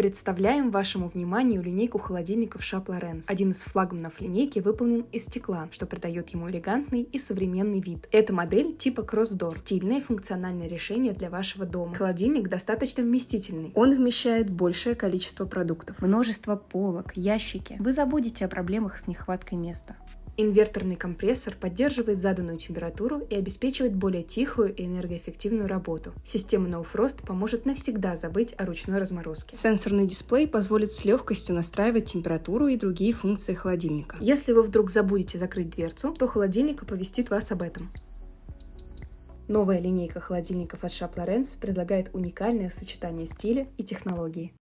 Представляем вашему вниманию линейку холодильников Sharp Lawrence. Один из флагманов линейки выполнен из стекла, что придает ему элегантный и современный вид. Эта модель типа Cross-Door. Стильное и функциональное решение для вашего дома. Холодильник достаточно вместительный. Он вмещает большее количество продуктов. Множество полок, ящики. Вы забудете о проблемах с нехваткой места. Инверторный компрессор поддерживает заданную температуру и обеспечивает более тихую и энергоэффективную работу. Система No Frost поможет навсегда забыть о ручной разморозке. Сенсорный дисплей позволит с легкостью настраивать температуру и другие функции холодильника. Если вы вдруг забудете закрыть дверцу, то холодильник оповестит вас об этом. Новая линейка холодильников от Sharp Lawrence предлагает уникальное сочетание стиля и технологии.